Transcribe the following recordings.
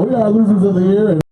We got our losers of the year. And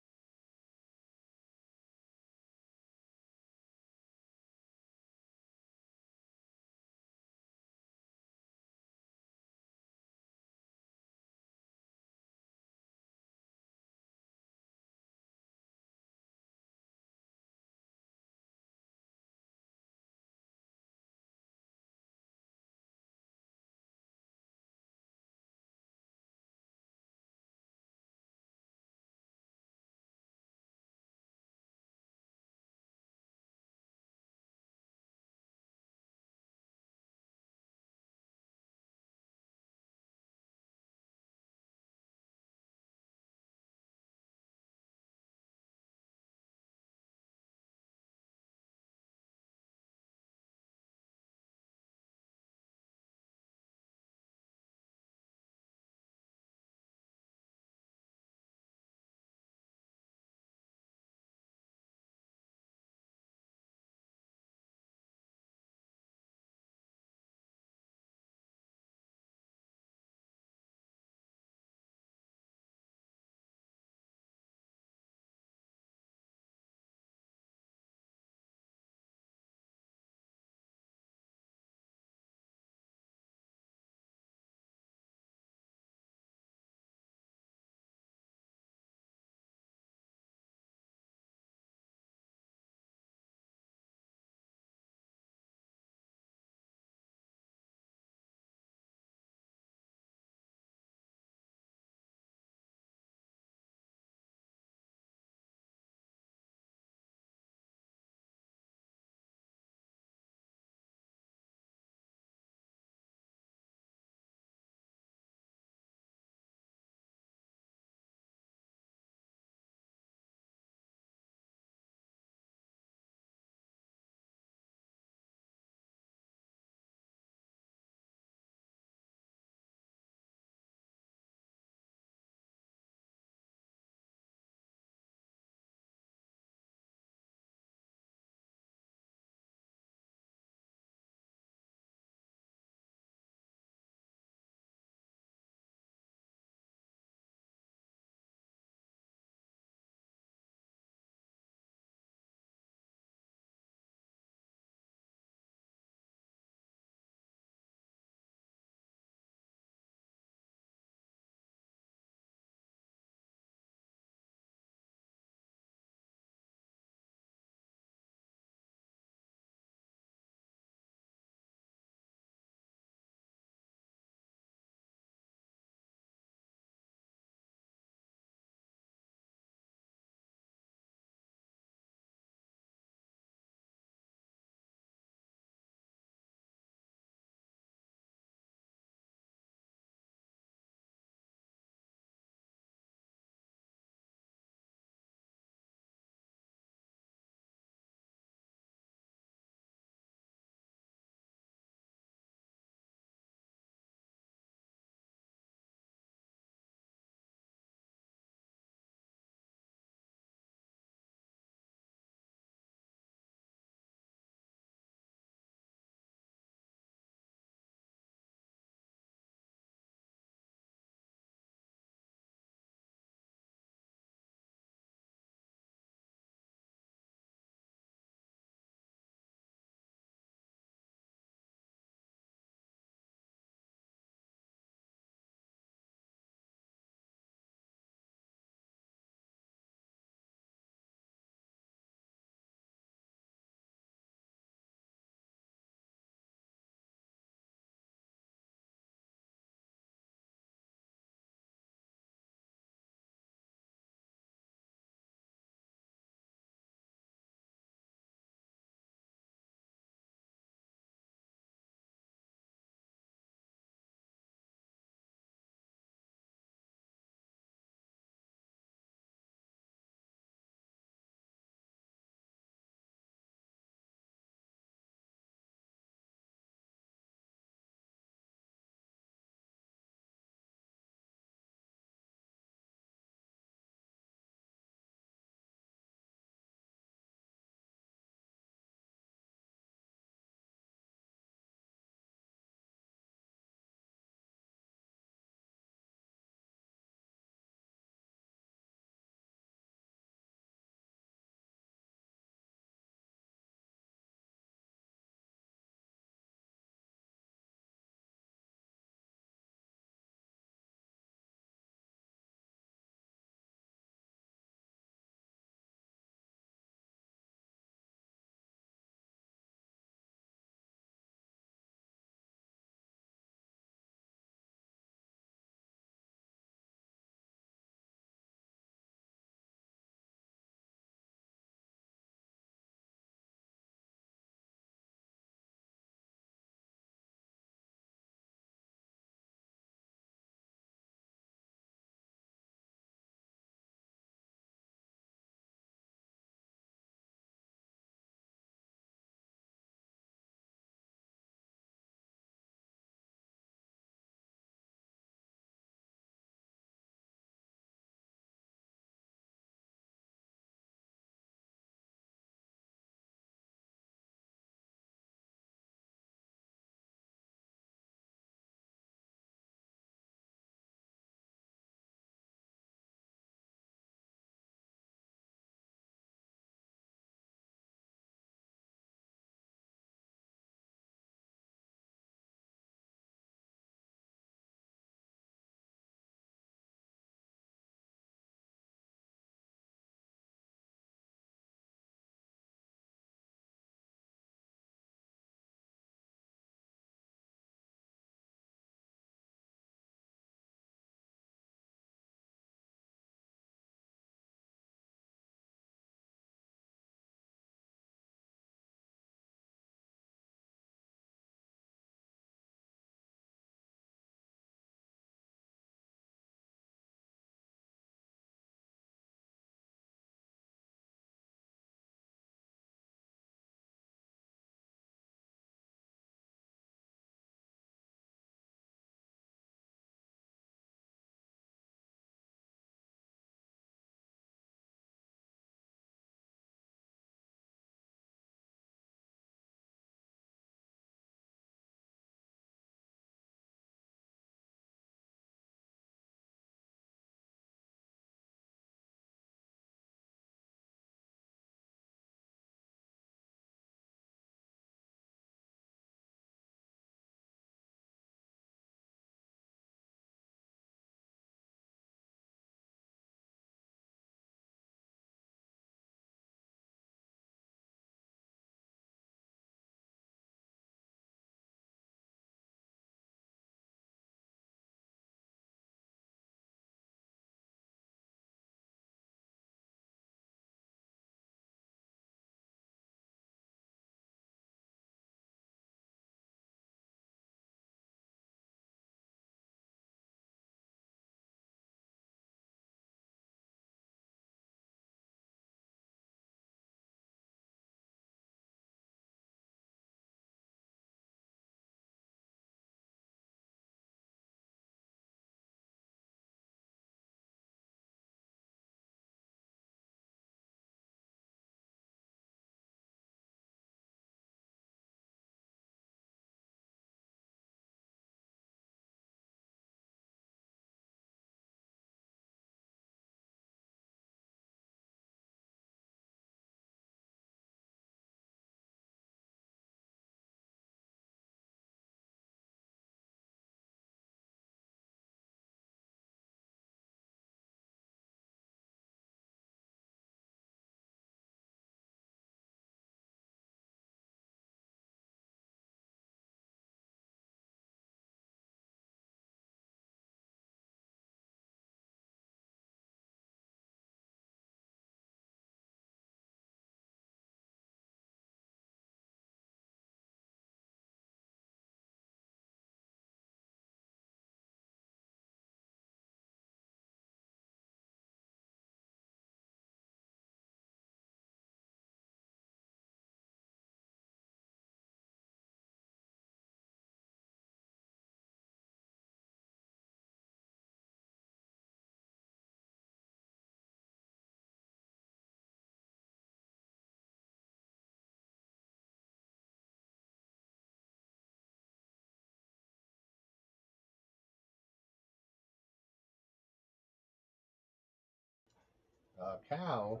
Cow.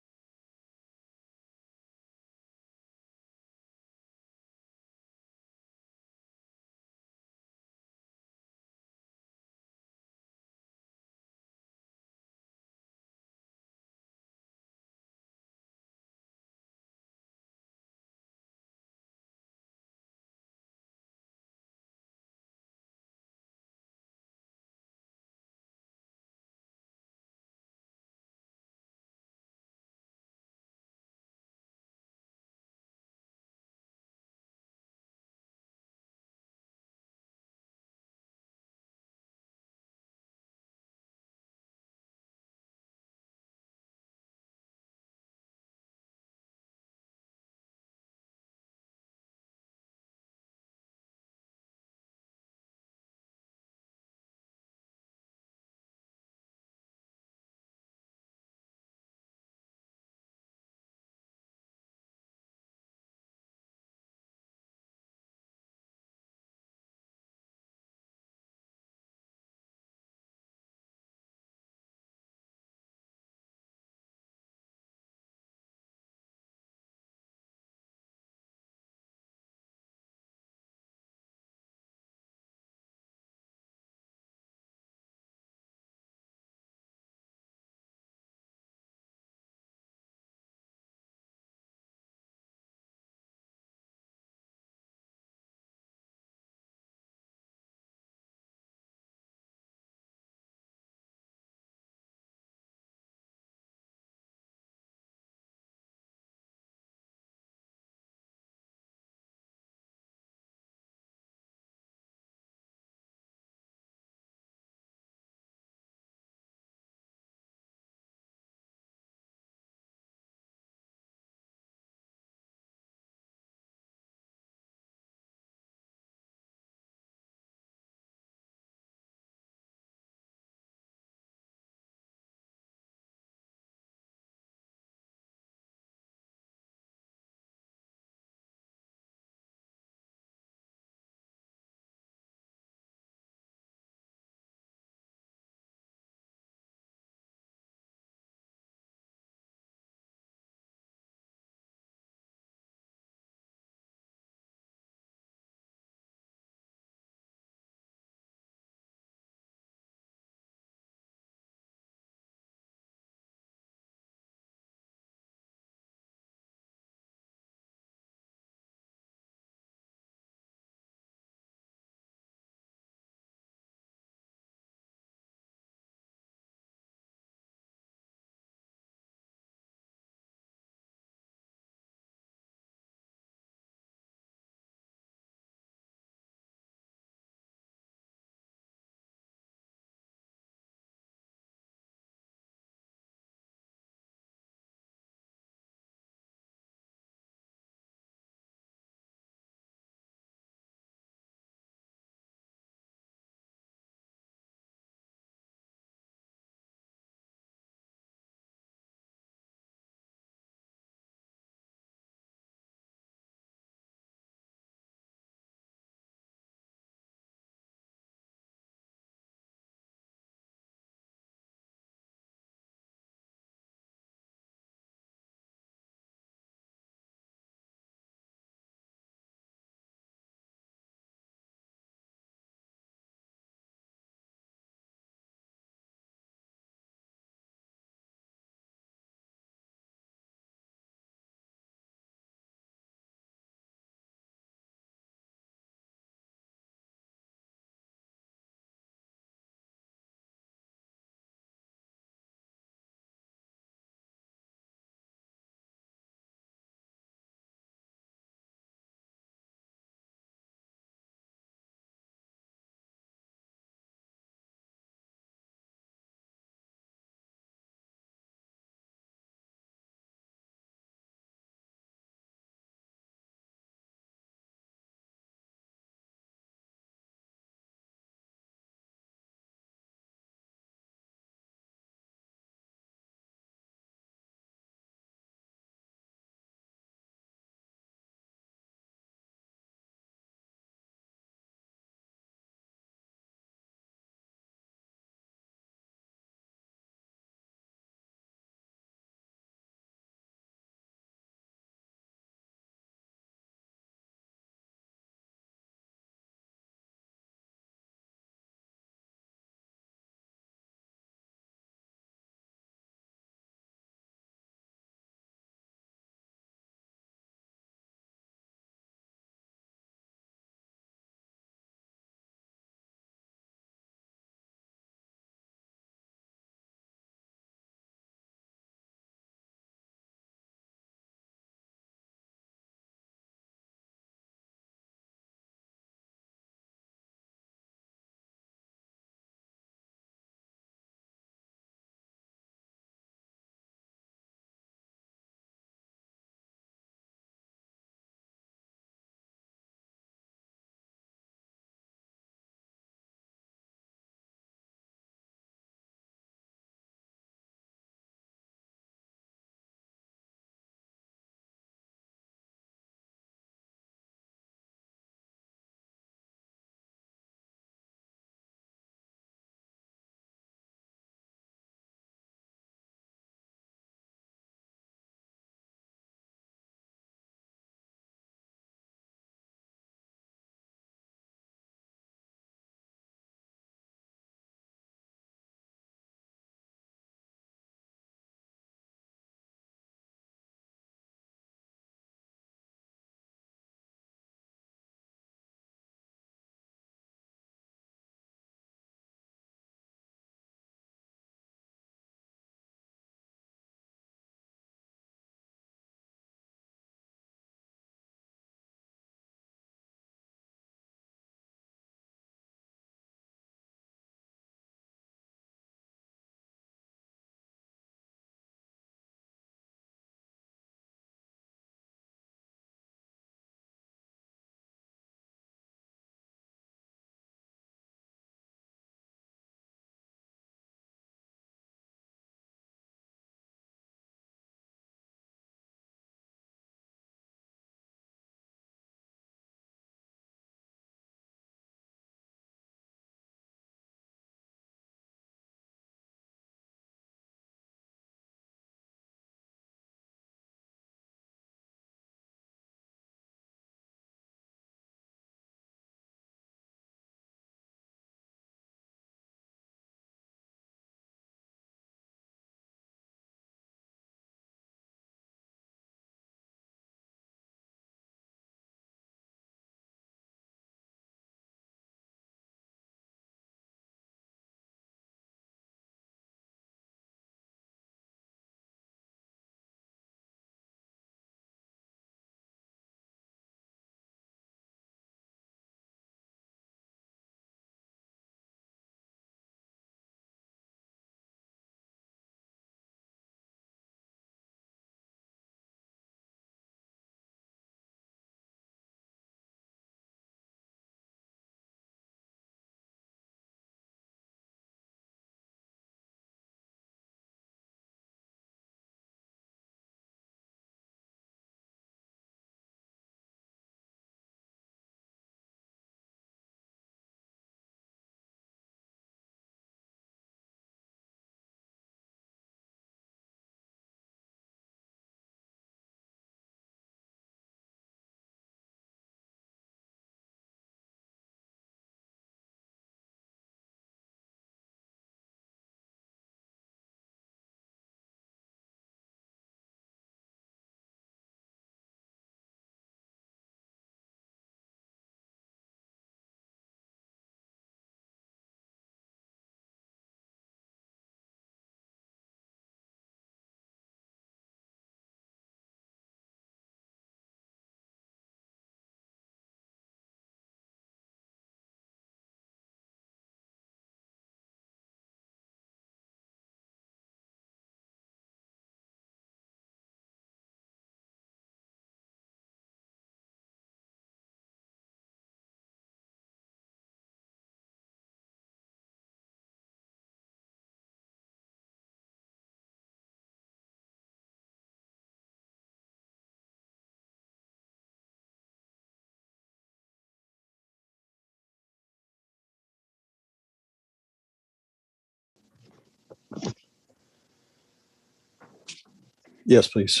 Yes, please.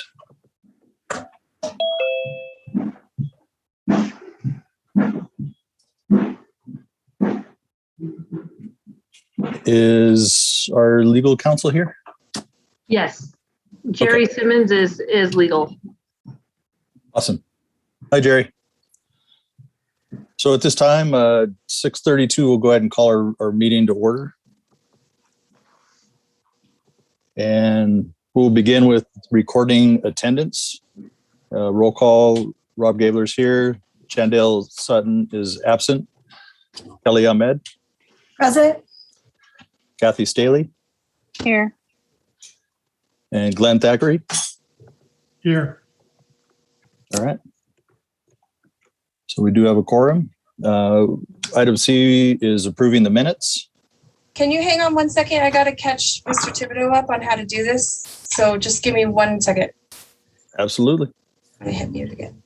Is our legal counsel here? Yes. Jerry Simmons is legal. Awesome. Hi, Jerry. So at this time, 6:32, we'll go ahead and call our meeting to order. And we'll begin with recording attendance. Roll call, Rob Gabler's here. Chandale Sutton is absent. Kelly Ahmed. Present. Kathy Staley. Here. And Glenn Thackeray. Here. All right. So we do have a quorum. Item C is approving the minutes. Can you hang on 1 second? I got to catch Mr. Thibodeau up on how to do this. So just give me 1 second. Absolutely. I'm going to hit mute again.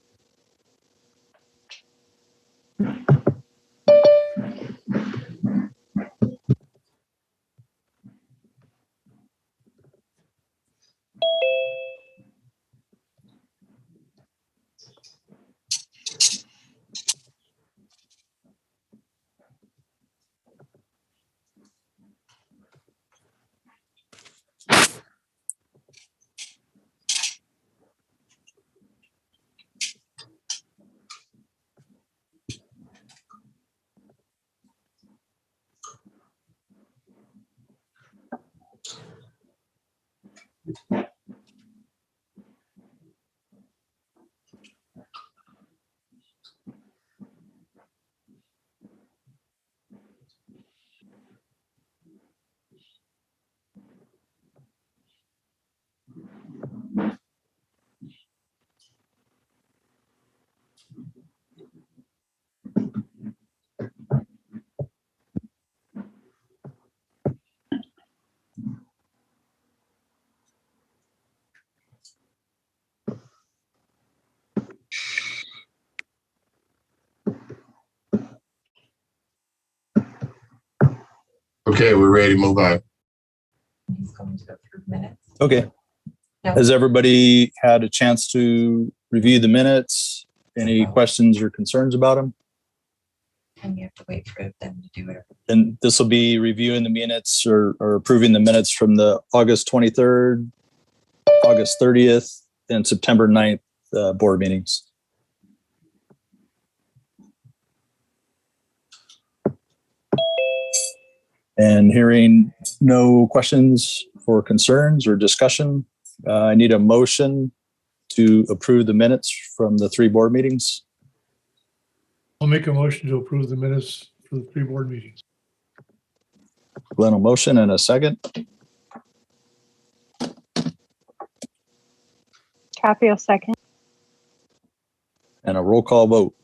Okay, we're ready to move on. He's going to approve minutes. Okay. No. Has everybody had a chance to review the minutes? Any questions or concerns about them? And you have to wait for them to do it. And this will be reviewing the minutes or approving the minutes from the August 23rd, August 30th, and September 9th board meetings. And hearing no questions or concerns or discussion, I need a motion to approve the minutes from the 3 board meetings. I'll make a motion to approve the minutes for the 3 board meetings. Glenn, a motion and a second. Kathy will second. And a roll call vote.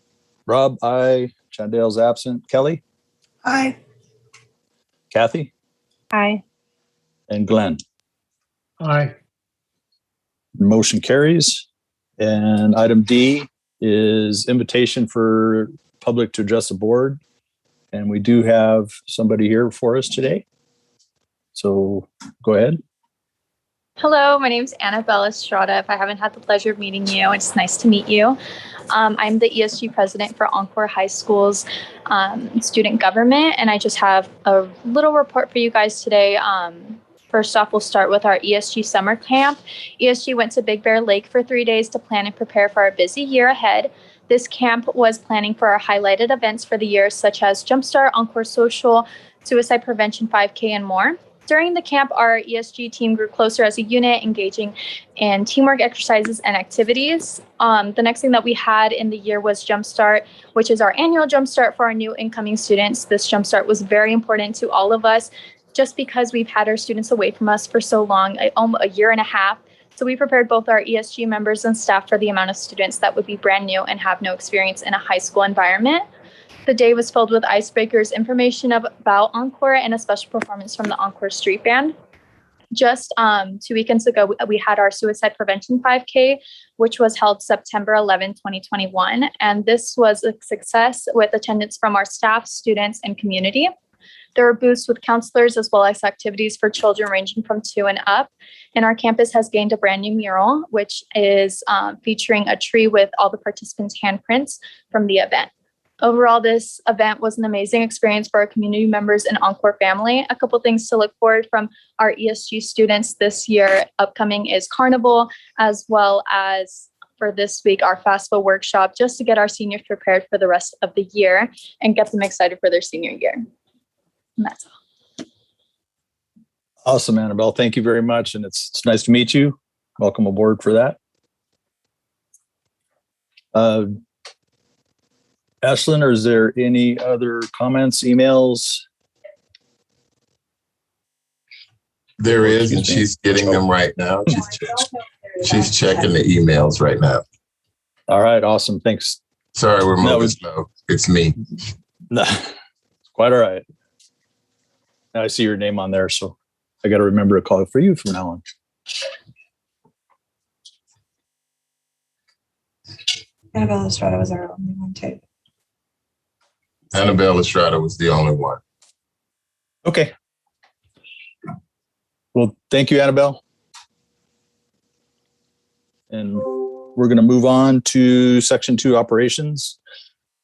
Rob, aye. Chandale's absent. Kelly? Aye. Kathy? Aye. And Glenn? Aye. Motion carries. And item D is invitation for public to address the board. And we do have somebody here for us today. So go ahead. Hello, my name is Annabelle Estrada. If I haven't had the pleasure of meeting you, it's nice to meet you. I'm the ESG president for Encore High School's student government, and I just have a little report for you guys today. First off, we'll start with our ESG Summer Camp. ESG went to Big Bear Lake for 3 days to plan and prepare for our busy year ahead. This camp was planning for our highlighted events for the year, such as Jumpstart, Encore Social, Suicide Prevention 5K, and more. During the camp, our ESG team grew closer as a unit, engaging in teamwork exercises and activities. The next thing that we had in the year was Jumpstart, which is our annual Jumpstart for our new incoming students. This Jumpstart was very important to all of us just because we've had our students away from us for so long, a year and a half. So we prepared both our ESG members and staff for the amount of students that would be brand new and have no experience in a high school environment. The day was filled with icebreakers, information about Encore, and a special performance from the Encore Street Band. Just 2 weekends ago, we had our Suicide Prevention 5K, which was held September 11, 2021. And this was a success with attendance from our staff, students, and community. There are booths with counselors as well as activities for children ranging from 2 and up. And our campus has gained a brand new mural, which is featuring a tree with all the participants' handprints from the event. Overall, this event was an amazing experience for our community members and Encore family. A couple things to look forward from our ESG students this year upcoming is Carnival, as well as for this week, our FAFSA workshop, just to get our seniors prepared for the rest of the year and get them excited for their senior year. And that's all. Awesome, Annabelle. Thank you very much. And it's nice to meet you. Welcome aboard for that. Ashlyn, or is there any other comments, emails? There is, and she's getting them right now. She's checking the emails right now. All right, awesome. Thanks. Sorry, we're moving slow. It's me. No, it's quite all right. Now I see your name on there, so I got to remember to call it for you from now on. Annabelle Estrada was our only one too. Annabelle Estrada was the only one. Okay. Well, thank you, Annabelle. And we're going to move on to Section 2 operations.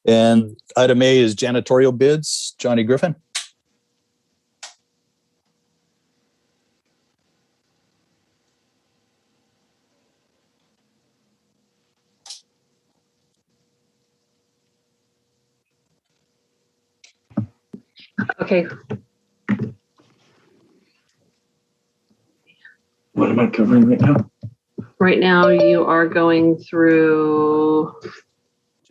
And item A is janitorial bids. Johnny Griffin. Okay, What am I covering right now? right now you are going through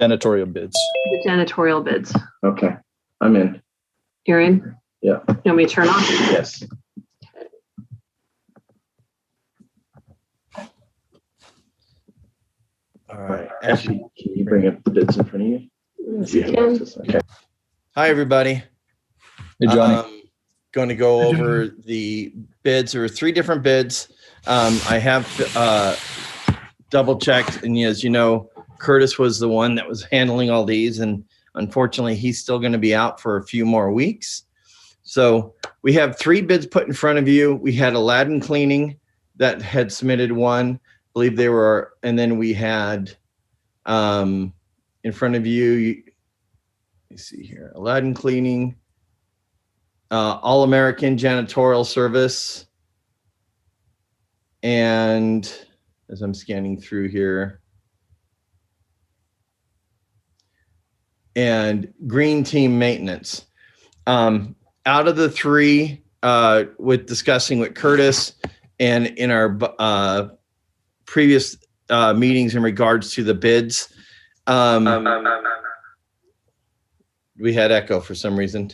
Janitorial bids. the janitorial bids. Okay, I'm in. You're in? Yeah. You want me to turn off? Yes. All right. Ashley, can you bring up the bids in front of you? Yes, Do you you have can. access? Okay. Hi, everybody. Hey, Johnny. Going to go over the bids. There were 3 different bids. I have double checked, and as you know, Curtis was the one that was handling all these, and unfortunately, he's still going to be out for a few more weeks. So we have 3 bids put in front of you. We had Aladdin Cleaning that had submitted one. I believe they were, and then we had in front of you. Let me see here. Aladdin Cleaning, All American Janitorial Service, and as I'm scanning through here, and Green Team Maintenance. Out of the 3, with discussing with Curtis and in our previous meetings in regards to the bids, we had echo for some reason.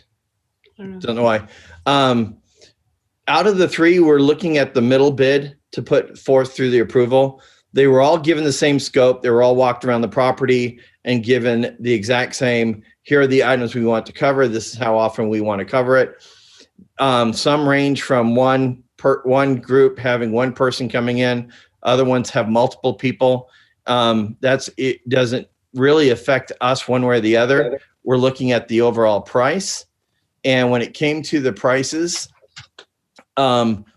Don't know why. Out of the 3, we're looking at the middle bid to put forth through the approval. They were all given the same scope. They were all walked around the property and given the exact same, here are the items we want to cover. This is how often we want to cover it. Some range from one group having one person coming in. Other ones have multiple people. It doesn't really affect us one way or the other. We're looking at the overall price. And when it came to the prices,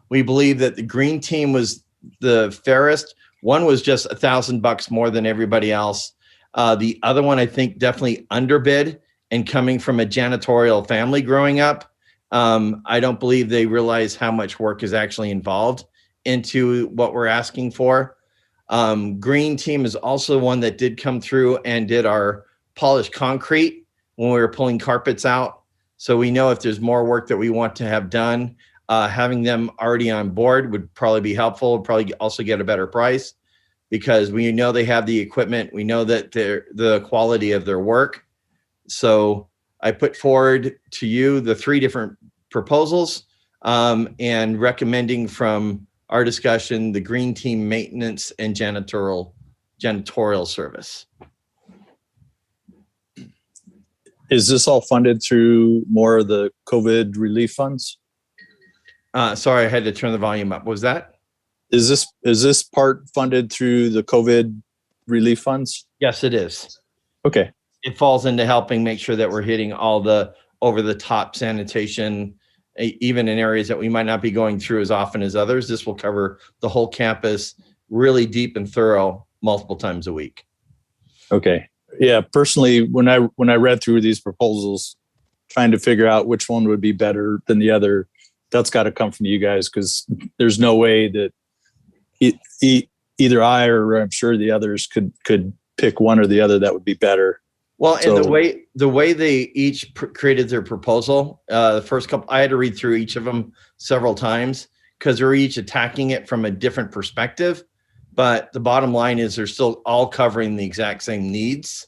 we believe that the green team was the fairest. One was just $1,000 more than everybody else. The other one, I think, definitely underbid, and coming from a janitorial family growing up, I don't believe they realize how much work is actually involved into what we're asking for. Green team is also one that did come through and did our polished concrete when we were pulling carpets out. So we know if there's more work that we want to have done, having them already on board would probably be helpful. Would probably also get a better price because we know they have the equipment. We know that the quality of their work. So I put forward to you the 3 different proposals and recommending from our discussion, the green team maintenance and janitorial service. Is this all funded through more of the COVID relief funds? Sorry, I had to turn the volume up. What was that? Is this part funded through the COVID relief funds? Yes, it is. Okay. It falls into helping make sure that we're hitting all the over the top sanitation, even in areas that we might not be going through as often as others. This will cover the whole campus really deep and thorough multiple times a week. Okay. Yeah. Personally, when I read through these proposals, trying to figure out which one would be better than the other, that's got to come from you guys, because there's no way that either I or I'm sure the others could pick one or the other that would be better. Well, and the way they each created their proposal, the first couple, I had to read through each of them several times because they're each attacking it from a different perspective. But the bottom line is they're still all covering the exact same needs.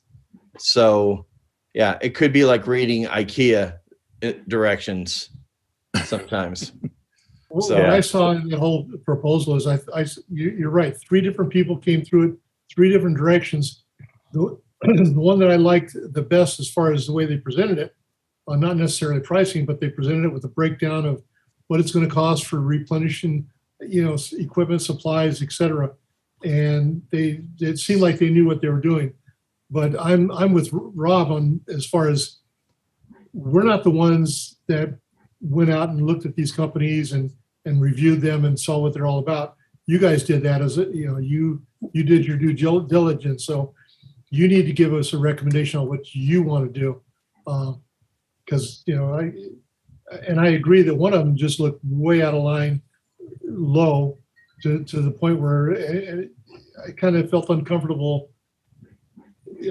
So, yeah, it could be like reading IKEA directions sometimes. What I saw in the whole proposal is you're right. 3 different people came through it, 3 different directions. The one that I liked the best as far as the way they presented it, not necessarily pricing, but they presented it with a breakdown of what it's going to cost for replenishing, equipment, supplies, etc. And it seemed like they knew what they were doing. But I'm with Rob on as far as we're not the ones that went out and looked at these companies and reviewed them and saw what they're all about. You guys did that you did your due diligence. So you need to give us a recommendation on what you want to do. Because, I agree that one of them just looked way out of line, low, to the point where I kind of felt uncomfortable.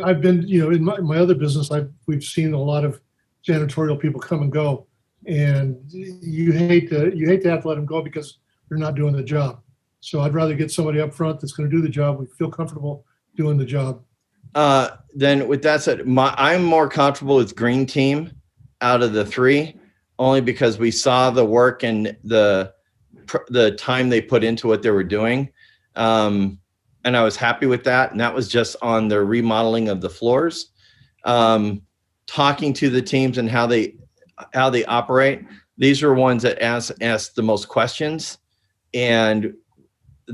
I've been, in my other business, we've seen a lot of janitorial people come and go, and you hate to have to let them go because they're not doing the job. So I'd rather get somebody up front that's going to do the job. We feel comfortable doing the job. Then with that said, I'm more comfortable with Green Team out of the 3, only because we saw the work and the time they put into what they were doing. And I was happy with that. And that was just on the remodeling of the floors. Talking to the teams and how they operate. These are ones that asked the most questions. And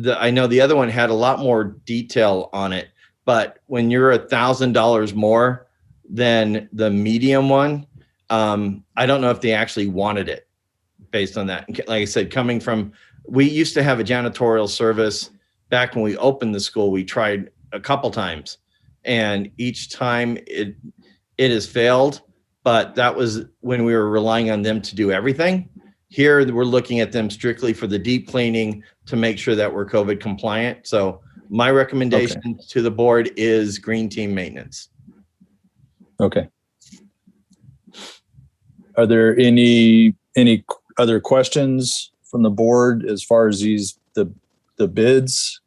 I know the other one had a lot more detail on it. But when you're $1,000 more than the medium one, I don't know if they actually wanted it based on that. Like I said, we used to have a janitorial service back when we opened the school. We tried a couple times, and each time it has failed. But that was when we were relying on them to do everything. Here, we're looking at them strictly for the deep cleaning to make sure that we're COVID compliant. So my recommendation to the board is Green Team maintenance. Okay. Are there any other questions from the board as far as the bids?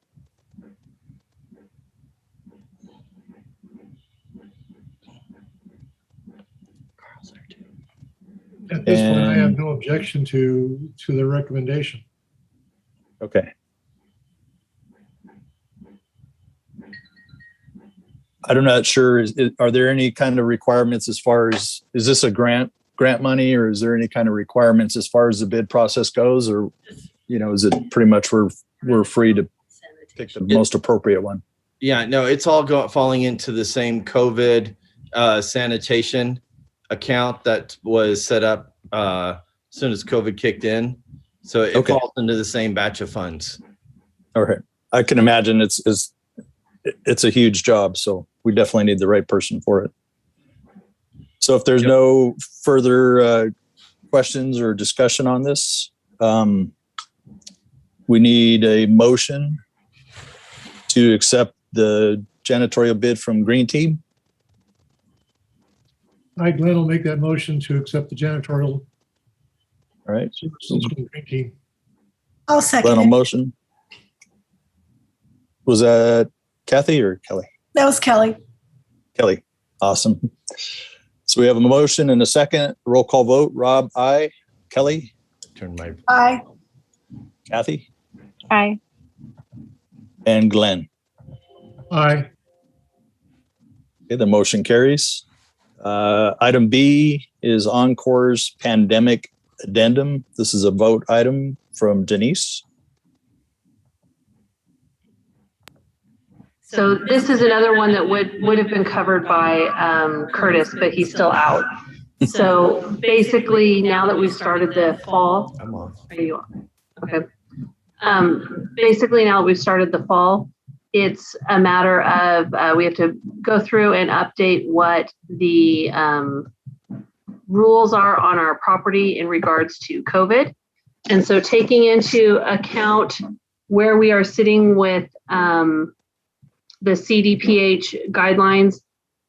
At this point, I have no objection to the recommendation. Okay. I'm not sure. Are there any kind of requirements as far as, is this a grant money, or is there any kind of requirements as far as the bid process goes, or is it pretty much we're free to pick the most appropriate one? Yeah, no, it's all falling into the same COVID sanitation account that was set up as soon as COVID kicked in. So it falls into the same batch of funds. Okay. I can imagine it's a huge job, so we definitely need the right person for it. So if there's no further questions or discussion on this, we need a motion to accept the janitorial bid from Green Team. Hi, Glenn will make that motion to accept the janitorial. All right. Services from Green Team. I'll second Glenn will it. motion. Was that Kathy or Kelly? That was Kelly. Kelly. Awesome. So we have a motion and a second. Roll call vote. Rob, aye. Kelly? Aye. Kathy? Aye. And Glenn? Aye. Okay, the motion carries. Item B is Encore's pandemic addendum. This is a vote item from Denise. So this is another one that would have been covered by Curtis, but he's still out. So basically, now that we've started the fall, I'm on. are you on? Okay. Basically, now that we've started the fall, it's a matter of we have to go through and update what the rules are on our property in regards to COVID. And so taking into account where we are sitting with the CDPH guidelines,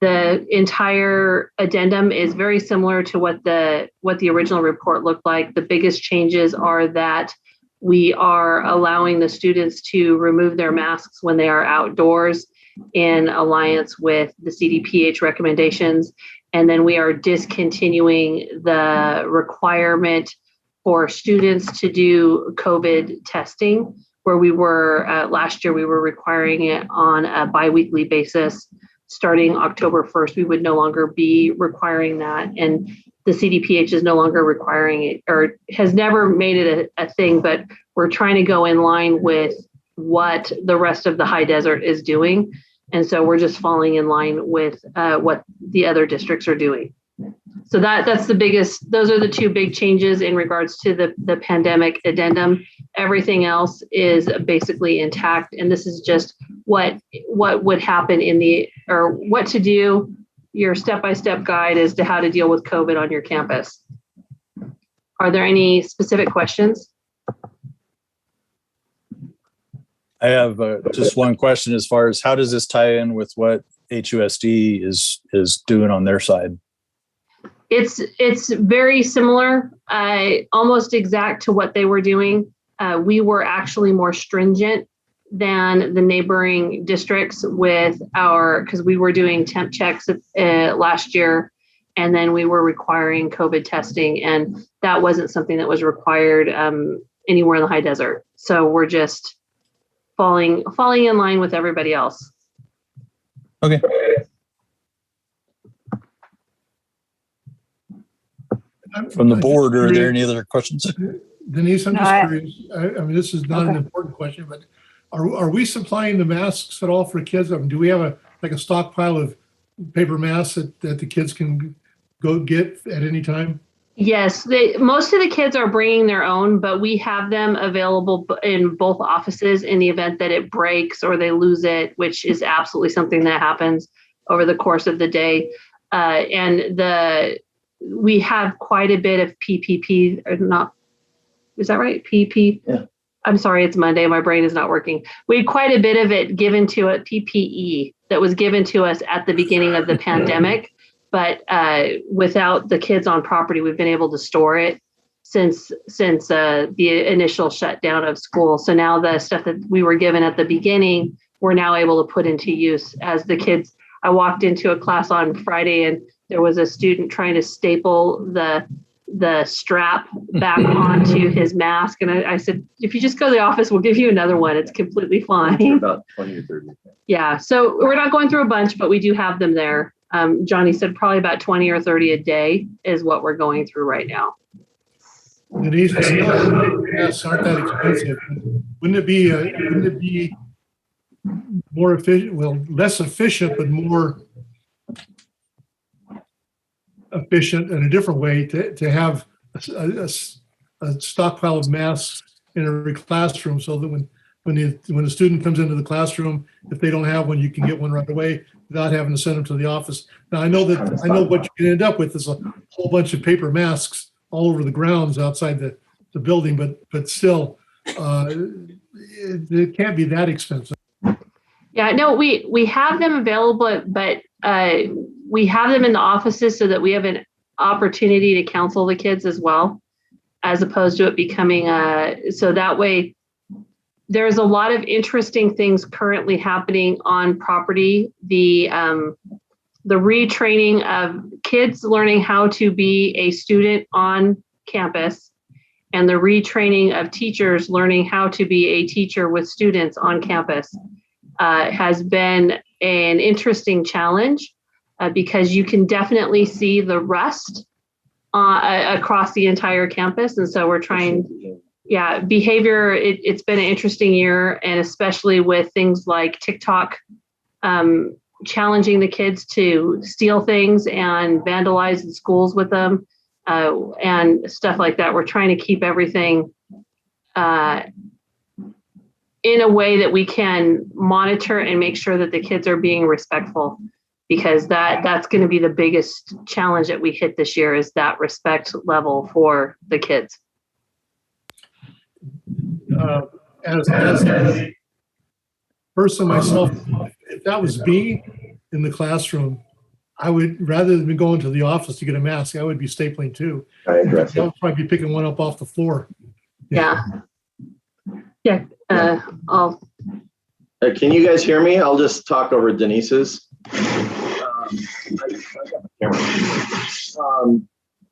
the entire addendum is very similar to what the original report looked like. The biggest changes are that we are allowing the students to remove their masks when they are outdoors in alliance with the CDPH recommendations. And then we are discontinuing the requirement for students to do COVID testing, where we were last year, we were requiring it on a biweekly basis. Starting October 1st, we would no longer be requiring that. And the CDPH is no longer requiring it, or has never made it a thing, but we're trying to go in line with what the rest of the high desert is doing. And so we're just falling in line with what the other districts are doing. So that's the biggest, those are the two big changes in regards to the pandemic addendum. Everything else is basically intact. And this is just what would happen or what to do, your step-by-step guide as to how to deal with COVID on your campus. Are there any specific questions? I have just one question as far as how does this tie in with what HUSD is doing on their side? It's very similar, almost exact to what they were doing. We were actually more stringent than the neighboring districts with because we were doing temp checks last year, and then we were requiring COVID testing, and that wasn't something that was required anywhere in the high desert. So we're just falling in line with everybody else. Okay. From the board, are there any other questions? Denise, I'm just curious. I mean, this is not an important question, but are we supplying the masks at all for kids? I mean, do we have a stockpile of paper masks that the kids can go get at any time? Yes, most of the kids are bringing their own, but we have them available in both offices in the event that it breaks or they lose it, which is absolutely something that happens over the course of the day. We have quite a bit of PPP, or not, is that right? PP? Yeah. I'm sorry, it's Monday. My brain is not working. We had quite a bit of it given to it, PPE, that was given to us at the beginning of the pandemic. But without the kids on property, we've been able to store it since the initial shutdown of school. So now the stuff that we were given at the beginning, we're now able to put into use as the kids. I walked into a class on Friday and there was a student trying to staple the strap back onto his mask. And I said, if you just go to the office, we'll give you another one. It's completely fine. About 20 or 30. Yeah. So we're not going through a bunch, but we do have them there. Johnny said probably about 20 or 30 a day is what we're going through right now. Denise, masks aren't that expensive. Wouldn't it be more efficient? Well, less efficient, but more efficient in a different way to have a stockpile of masks in every classroom, so that when a student comes into the classroom, if they don't have one, you can get one right away without having to send them to the office. Now I know what you can end up with is a whole bunch of paper masks all over the grounds outside the building, but still, it can't be that expensive. Yeah, no, we have them available, but we have them in the offices so that we have an opportunity to counsel the kids as well, as opposed to it becoming so that way. There's a lot of interesting things currently happening on property. The retraining of kids learning how to be a student on campus, and the retraining of teachers learning how to be a teacher with students on campus has been an interesting challenge because you can definitely see the rust across the entire campus. And so we're trying. Yeah, behavior, it's been an interesting year, and especially with things like TikTok challenging the kids to steal things and vandalize the schools with them, and stuff like that. We're trying to keep everything in a way that we can monitor and make sure that the kids are being respectful, because that's going to be the biggest challenge that we hit this year, is that respect level for the kids. As a person myself, if that was me in the classroom, I would, rather than going to the office to get a mask, I would be stapling too. I would probably be picking one up off the floor. Yeah. I'll. Can you guys hear me? I'll just talk over Denise's.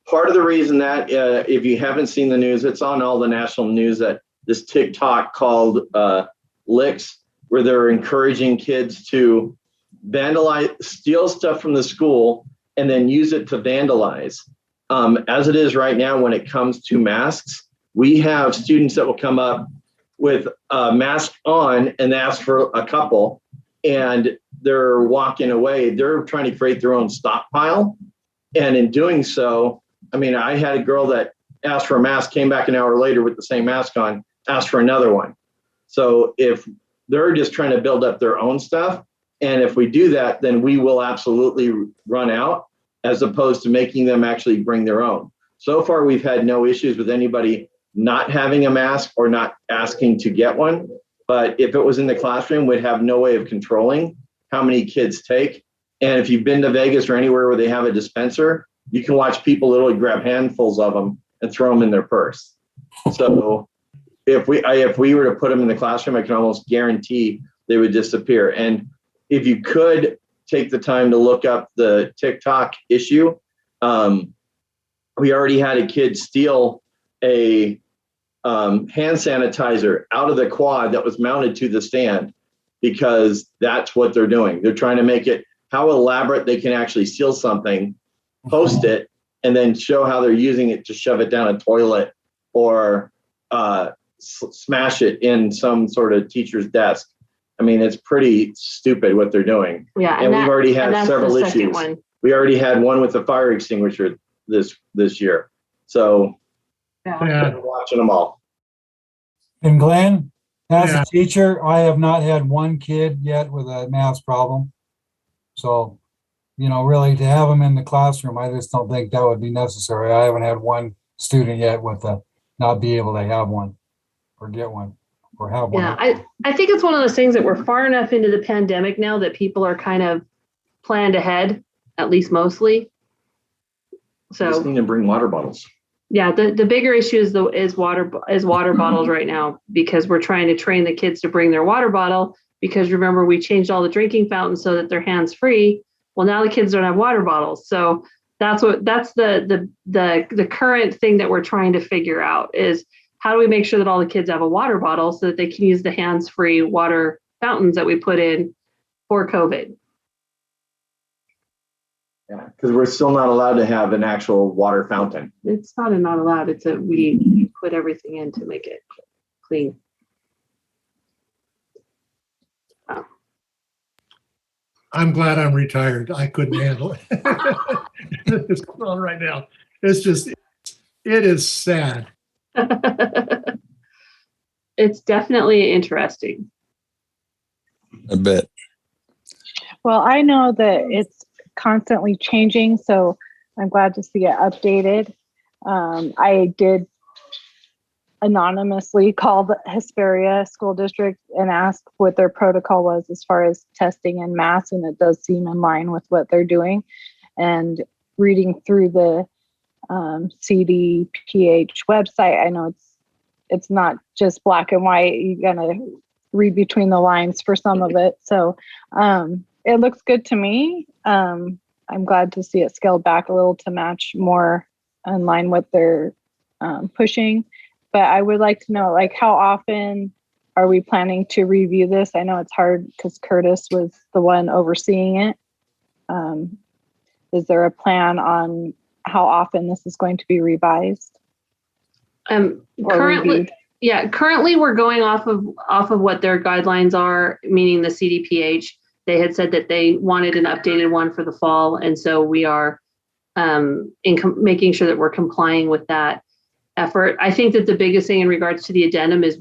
Part of the reason that, if you haven't seen the news, it's on all the national news, that this TikTok called Licks, where they're encouraging kids to vandalize, steal stuff from the school, and then use it to vandalize. As it is right now, when it comes to masks, we have students that will come up with a mask on and ask for a couple, and they're walking away. They're trying to create their own stockpile. And in doing so, I mean, I had a girl that asked for a mask, came back an hour later with the same mask on, asked for another one. So if they're just trying to build up their own stuff, and if we do that, then we will absolutely run out, as opposed to making them actually bring their own. So far, we've had no issues with anybody not having a mask or not asking to get one. But if it was in the classroom, we'd have no way of controlling how many kids take. And if you've been to Vegas or anywhere where they have a dispenser, you can watch people literally grab handfuls of them and throw them in their purse. So if we were to put them in the classroom, I can almost guarantee they would disappear. And if you could take the time to look up the TikTok issue, we already had a kid steal a hand sanitizer out of the quad that was mounted to the stand, because that's what they're doing. They're trying to make it how elaborate they can actually steal something, post it, and then show how they're using it to shove it down a toilet or smash it in some sort of teacher's desk. I mean, it's pretty stupid what they're doing. Yeah, and we've already had several issues. One. We already had one with a fire extinguisher this year. So we're watching them all. And Glenn, as a teacher, I have not had one kid yet with a mask problem. So, you know, really to have them in the classroom, I just don't think that would be necessary. I haven't had one student yet with a not be able to have one or get one or have one. Yeah, I think it's one of those things that we're far enough into the pandemic now that people are kind of planned ahead, at least mostly. So just need to bring water bottles. Yeah, the bigger issue is water bottles right now, because we're trying to train the kids to bring their water bottle, because remember, we changed all the drinking fountains so that they're hands free. Well, now the kids don't have water bottles. So that's the current thing that we're trying to figure out, is how do we make sure that all the kids have a water bottle so that they can use the hands free water fountains that we put in for COVID. Yeah, because we're still not allowed to have an actual water fountain. It's not allowed. It's we put everything in to make it clean. Oh. I'm glad I'm retired. I couldn't handle it. It's going on right now. It's just, it is sad. It's definitely interesting. I bet. Well, I know that it's constantly changing, so I'm glad to see it updated. I did anonymously call the Hesperia School District and ask what their protocol was as far as testing and masks, and it does seem in line with what they're doing. And reading through the CDPH website, I know it's not just black and white. You gotta read between the lines for some of it. So it looks good to me. I'm glad to see it scaled back a little to match more in line with their pushing. But I would like to know, like, how often are we planning to review this? I know it's hard because Curtis was the one overseeing it. Is there a plan on how often this is going to be revised? Currently we're going off of what their guidelines are, meaning the CDPH. They had said that they wanted an updated one for the fall. And so we are making sure that we're complying with that effort. I think that the biggest thing in regards to the addendum is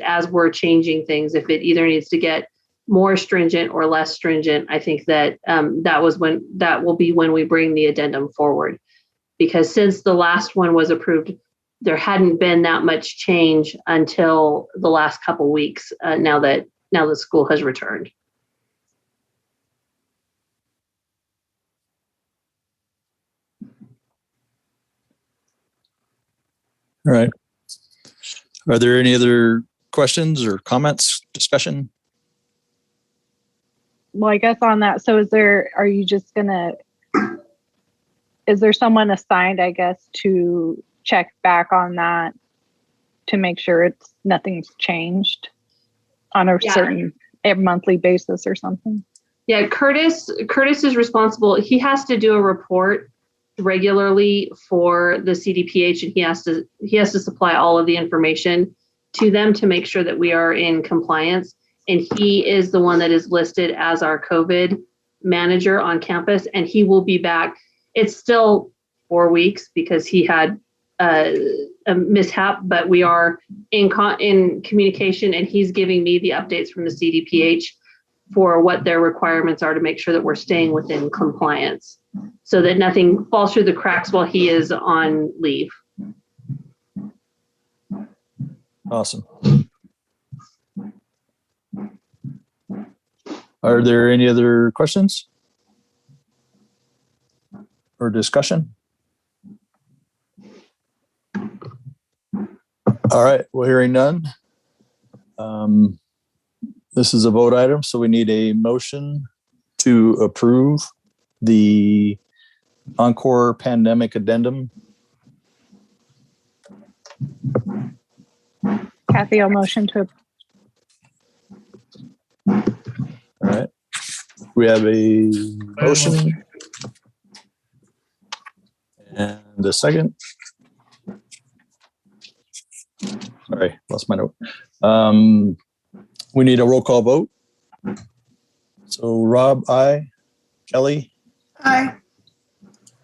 as we're changing things, if it either needs to get more stringent or less stringent. I think that that will be when we bring the addendum forward, because since the last one was approved, there hadn't been that much change until the last couple weeks. Now that the school has returned. All right. Are there any other questions or comments, discussion? Well, I guess on that, so is there someone assigned, I guess, to check back on that to make sure nothing's changed on a certain monthly basis or something? Yeah, Curtis is responsible. He has to do a report regularly for the CDPH, and he has to supply all of the information to them to make sure that we are in compliance. And he is the one that is listed as our COVID manager on campus, and he will be back. It's still 4 weeks because he had a mishap, but we are in communication, and he's giving me the updates from the CDPH for what their requirements are to make sure that we're staying within compliance, so that nothing falls through the cracks while he is on leave. Awesome. Are there any other questions or discussion? All right, well, hearing none. This is a vote item, so we need a motion to approve the Encore pandemic addendum. Kathy, I'll motion to. All right. We have a motion and a second. Sorry, lost my note. We need a roll call vote. So Rob, aye. Kelly? Aye.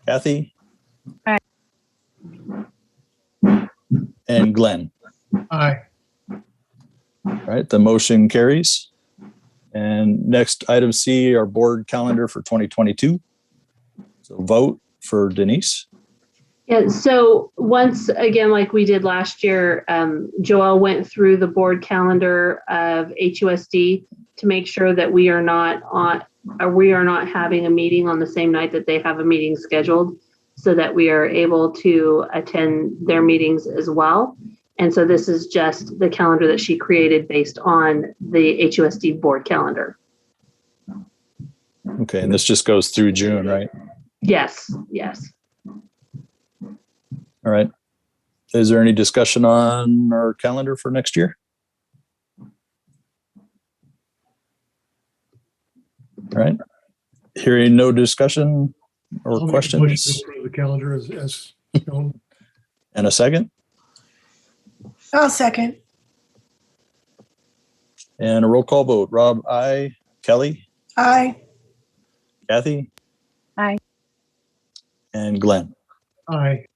Kathy? Aye. And Glenn? Aye. All right, the motion carries. And next, item C, our board calendar for 2022. So vote for Denise. Yeah, so once again, like we did last year, Joelle went through the board calendar of HUSD to make sure that we are not having a meeting on the same night that they have a meeting scheduled, so that we are able to attend their meetings as well. And so this is just the calendar that she created based on the HUSD board calendar. Okay, and this just goes through June, right? Yes. All right. Is there any discussion on our calendar for next year? All right. Hearing no discussion or questions. The calendar as shown. And a second? I'll second. And a roll call vote. Rob, aye. Kelly? Aye. Kathy? Aye. And Glenn? Aye.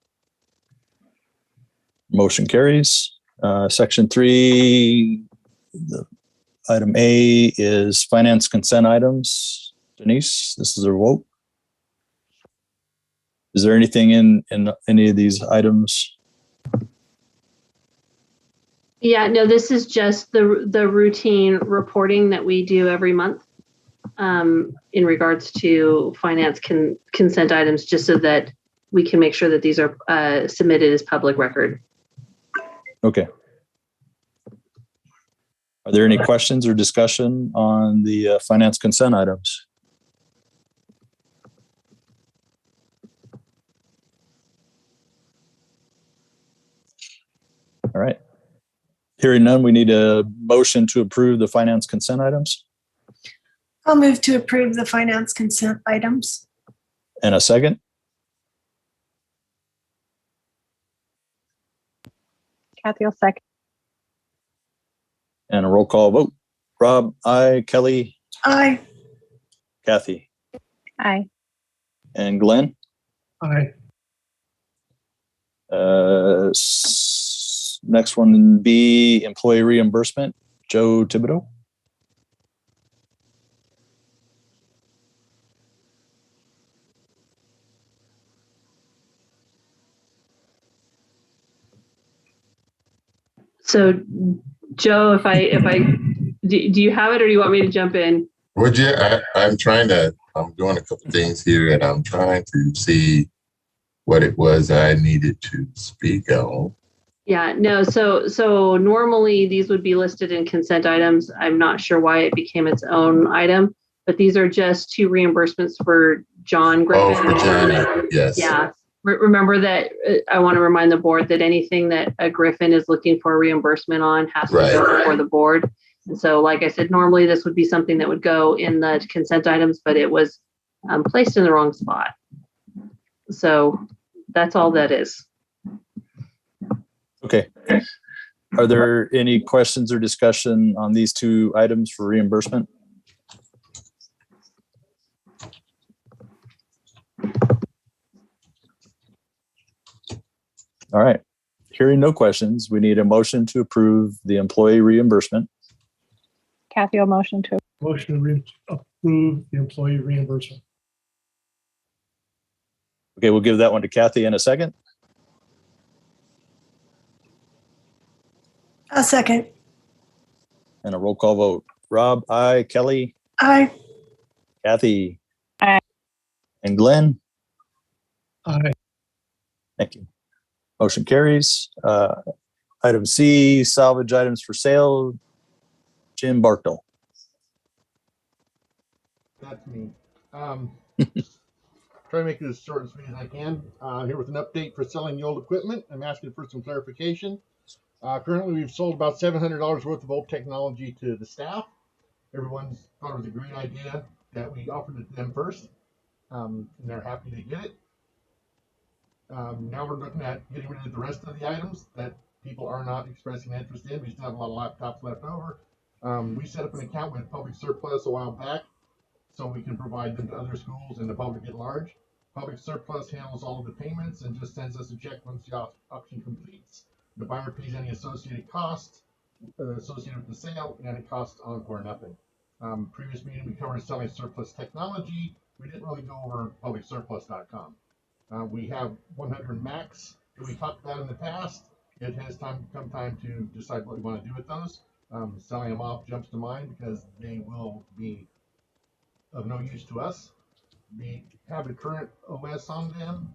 Motion carries. Section 3, item A is finance consent items. Denise, this is a vote. Is there anything in any of these items? Yeah, no, this is just the routine reporting that we do every month in regards to finance consent items, just so that we can make sure that these are submitted as public record. Okay. Are there any questions or discussion on the finance consent items? All right. Hearing none, we need a motion to approve the finance consent items. I'll move to approve the finance consent items. And a second? Kathy will second. And a roll call vote. Rob, aye. Kelly? Aye. Kathy, Aye. and Glenn. Aye. Next one, B, employee reimbursement, Joe Thibodeau. So, Joe, do you have it, or do you want me to jump in? Would you? I'm doing a couple things here, and I'm trying to see what it was I needed to speak on. Yeah, no. So normally these would be listed in consent items. I'm not sure why it became its own item, but these are just 2 reimbursements for John Griffin. Oh, for Johnny, yes. Yeah. Remember that I want to remind the board that anything that a Griffin is looking for reimbursement on has to go before the board. And so, like I said, normally this would be something that would go in the consent items, but it was placed in the wrong spot. So that's all that is. Okay. Are there any questions or discussion on these 2 items for reimbursement? All right. Hearing no questions, we need a motion to approve the employee reimbursement. Kathy will motion to. Motion to approve the employee reimbursement. Okay, we'll give that one to Kathy in a second. A second. And a roll call vote. Rob, aye. Kelly, Aye. Kathy, Aye. And Glenn. Aye. Thank you. Motion carries. Item C, salvage items for sale. Jim Barkdale. That's me. Try to make it as short and sweet as I can. Here with an update for selling the old equipment. I'm asking for some clarification. Currently, we've sold about $700 worth of old technology to the staff. Everyone thought it was a great idea that we offered it to them first, and they're happy to get it. Now we're looking at getting rid of the rest of the items that people are not expressing interest in. We still have a lot of laptops left over. We set up an account with Public Surplus a while back so we can provide them to other schools and the public at large. Public Surplus handles all of the payments and just sends us a check once the auction completes. The buyer pays any associated costs associated with the sale, and it costs Encore nothing. Previous meeting, we covered selling surplus technology. We didn't really go over publicsurplus.com. We have 100 Macs that we talked about in the past. It has come time to decide what we want to do with those. Selling them off jumps to mind because they will be of no use to us. We have the current OS on them,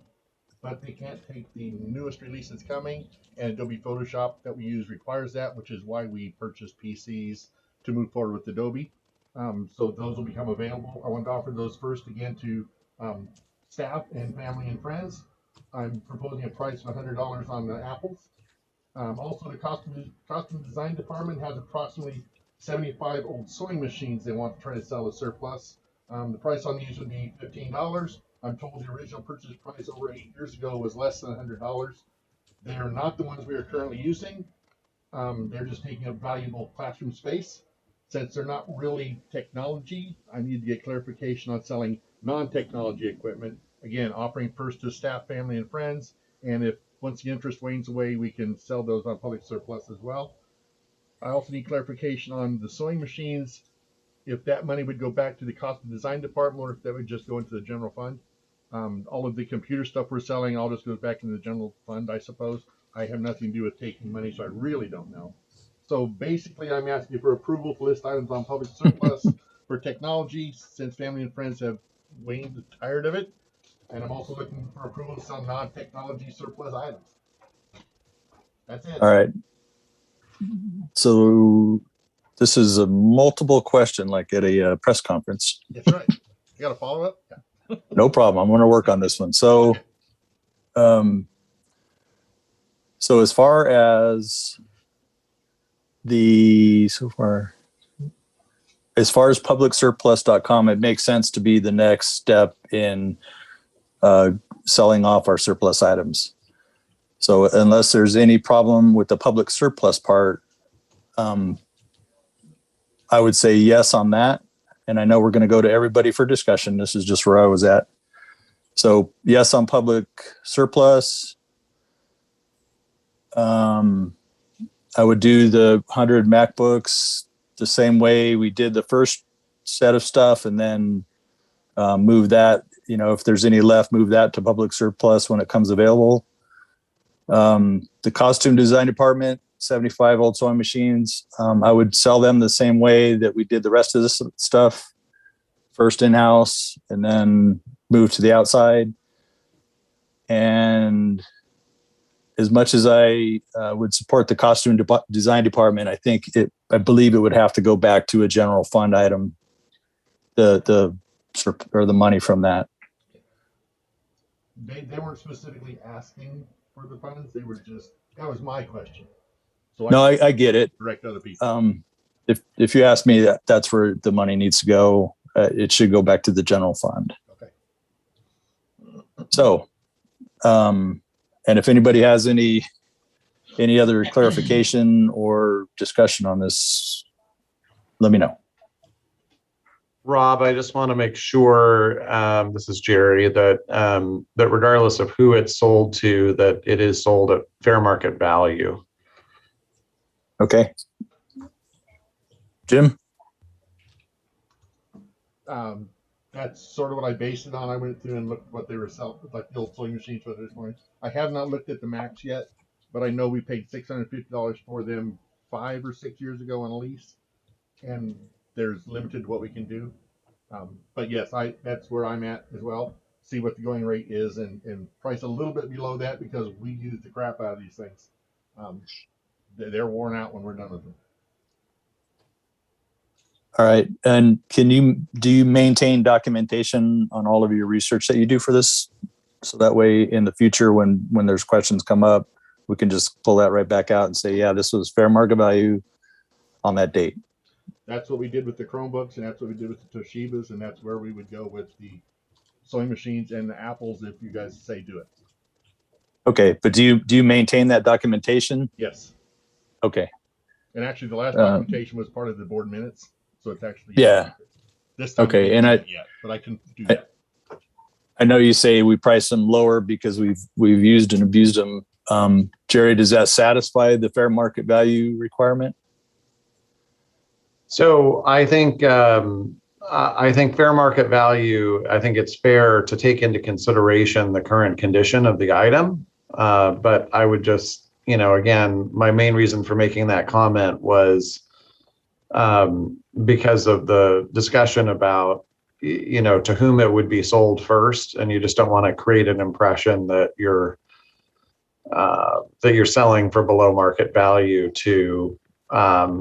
but they can't take the newest release that's coming, and Adobe Photoshop that we use requires that, which is why we purchased PCs to move forward with Adobe. So those will become available. I want to offer those first again to staff and family and friends. I'm proposing a price of $100 on the Apples. Also, the costume design department has approximately 75 old sewing machines they want to try to sell as surplus. The price on these would be $15. I'm told the original purchase price over 8 years ago was less than $100. They are not the ones we are currently using. They're just taking up valuable classroom space. Since they're not really technology, I need to get clarification on selling non-technology equipment. Again, offering first to staff, family, and friends. And if once the interest wanes away, we can sell those on Public Surplus as well. I also need clarification on the sewing machines, if that money would go back to the costume design department or if that would just go into the general fund. All of the computer stuff we're selling all just goes back into the general fund, I suppose. I have nothing to do with taking money, so I really don't know. So basically, I'm asking for approval to list items on Public Surplus for technology, since family and friends have waned tired of it. And I'm also looking for approval to sell non-technology surplus items. That's it. All right. So this is a multiple question, like at a press conference. That's right. You got a follow up? Yeah. No problem. I'm going to work on this one. So, so as far as publicsurplus.com, it makes sense to be the next step in selling off our surplus items. So unless there's any problem with the public surplus part, I would say yes on that. and I know we're going to go to everybody for discussion. This is just where I was at. So yes, on public surplus. I would do the 100 MacBooks the same way we did the first set of stuff, and then move that, if there's any left, move that to public surplus when it comes available. The costume design department, 75 old sewing machines. I would sell them the same way that we did the rest of this stuff. First in-house and then move to the outside. And as much as I would support the costume design department, I believe it would have to go back to a general fund item, the money from that. They weren't specifically asking for the funds. They were just, that was my question. So No, I get it. Direct other people. If you ask me, that's where the money needs to go. It should go back to the general fund. Okay. So, and if anybody has any other clarification or discussion on this, let me know. Rob, I just want to make sure, this is Jerry, that regardless of who it's sold to, that it is sold at fair market value. Okay. Jim? That's sort of what I based it on. I went through and looked what they were selling, like the old sewing machines for this morning. I have not looked at the Macs yet, but I know we paid $650 for them 5 or 6 years ago on a lease, and there's limited to what we can do. But yes, that's where I'm at as well. See what the going rate is and price a little bit below that because we use the crap out of these things. They're worn out when we're done with them. All right. And do you maintain documentation on all of your research that you do for this? So that way in the future, when there's questions come up, we can just pull that right back out and say, yeah, this was fair market value on that date. That's what we did with the Chromebooks, and that's what we did with the Toshibas, and that's where we would go with the sewing machines and the Apples if you guys say do it. Okay. But do you maintain that documentation? Yes. Okay. And actually the last documentation was part of the board minutes. So it's actually this time okay, and but I can do that. I know you say we price them lower because we've used and abused them. Jerry, does that satisfy the fair market value requirement? So I think fair market value. I think it's fair to take into consideration the current condition of the item. But I would just, again, my main reason for making that comment was because of the discussion about, to whom it would be sold first, and you just don't want to create an impression that you're selling for below market value to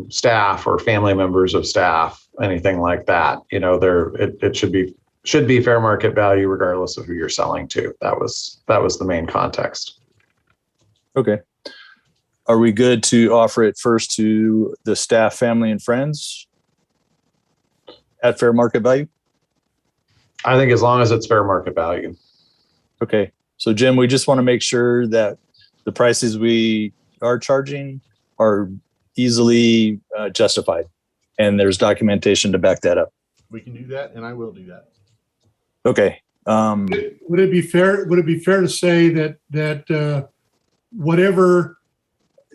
staff or family members of staff, anything like that. It should be fair market value regardless of who you're selling to. That was the main context. Okay. Are we good to offer it first to the staff, family, and friends at fair market value? I think as long as it's fair market value. Okay. So Jim, we just want to make sure that the prices we are charging are easily justified and there's documentation to back that up. We can do that, and I will do that. Okay. Would it be fair to say that whatever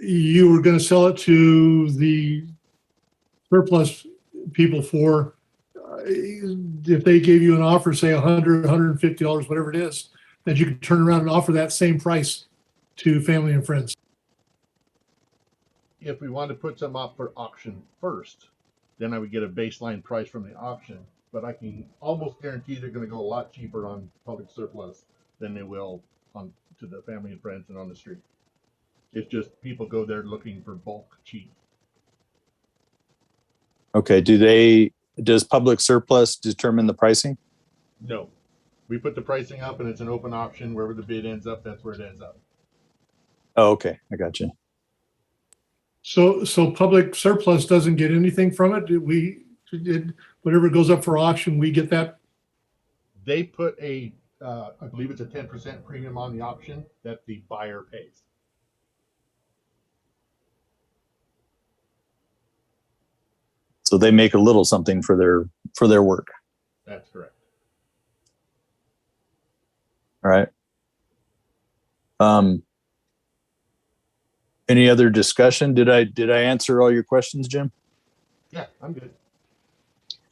you were going to sell it to the surplus people for, if they gave you an offer, say $100, $150, whatever it is, that you could turn around and offer that same price to family and friends? If we want to put some up for auction first, then I would get a baseline price from the auction. But I can almost guarantee they're going to go a lot cheaper on public surplus than they will on to the family and friends and on the street. It's just people go there looking for bulk cheap. Okay. Does public surplus determine the pricing? No. We put the pricing up and it's an open auction. Wherever the bid ends up, that's where it ends up. Oh, okay. I got you. So public surplus doesn't get anything from it? Whatever goes up for auction, we get that? They put I believe it's a 10% premium on the auction that the buyer pays. So they make a little something for their work. That's correct. All right. Any other discussion? Did I answer all your questions, Jim? Yeah, I'm good.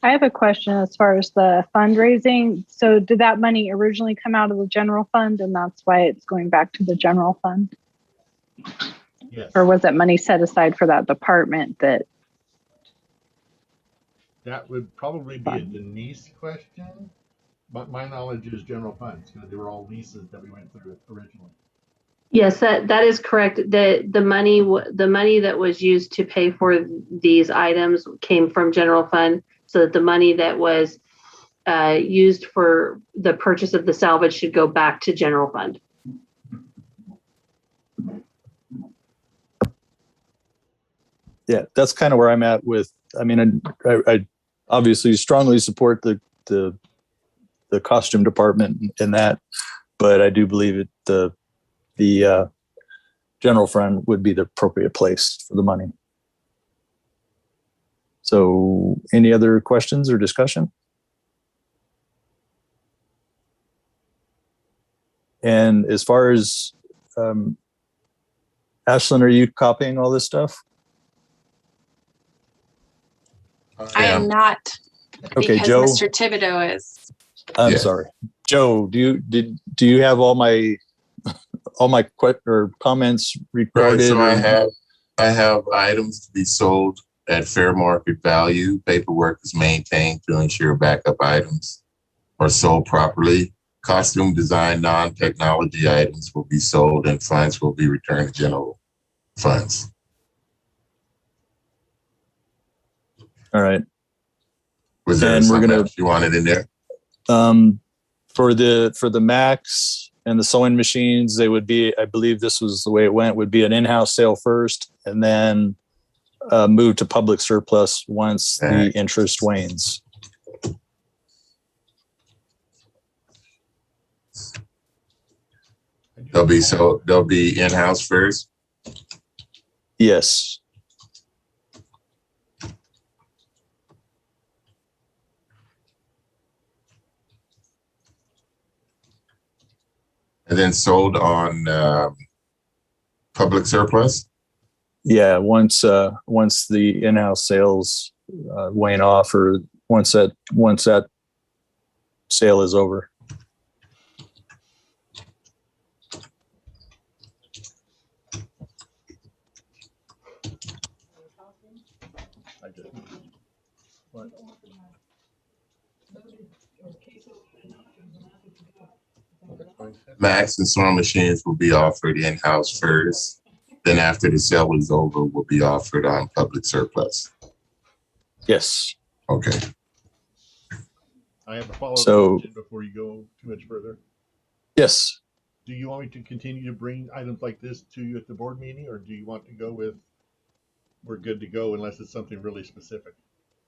I have a question as far as the fundraising. So did that money originally come out of the general fund and that's why it's going back to the general fund? Yes. Or was it money set aside for that department that? That would probably be a Denise question, but my knowledge is general funds because they were all leases that we went through originally. Yes, that is correct. The money that was used to pay for these items came from general fund, so that the money that was used for the purchase of the salvage should go back to general fund. Yeah, that's kind of where I'm at with. I mean, I obviously strongly support the costume department in that, but I do believe the general fund would be the appropriate place for the money. So, any other questions or discussion? And as far as Ashlyn, are you copying all this stuff? I am not. Okay, because Joe. Mr. Thibodeau is. I'm sorry, Joe. Do you have all my comments recorded? Right, so I have items to be sold at fair market value. Paperwork is maintained to ensure backup items are sold properly. Costume design non-technology items will be sold and funds will be returned to general funds. All right. Was there something else you wanted in there? For the Macs and the sewing machines, they would be, I believe this was the way it went, would be an in-house sale first and then move to public surplus once the interest wanes. They'll be in-house first? Yes. And then sold on public surplus? Yeah, once the in-house sales wane off, or once that sale is over. Macs and sewing machines will be offered in-house first. Then after the sale is over, will be offered on public surplus. Yes. Okay. I have a follow-up question before you go too much further. Yes. Do you want me to continue to bring items like this to you at the board meeting, or do you want to go with we're good to go unless it's something really specific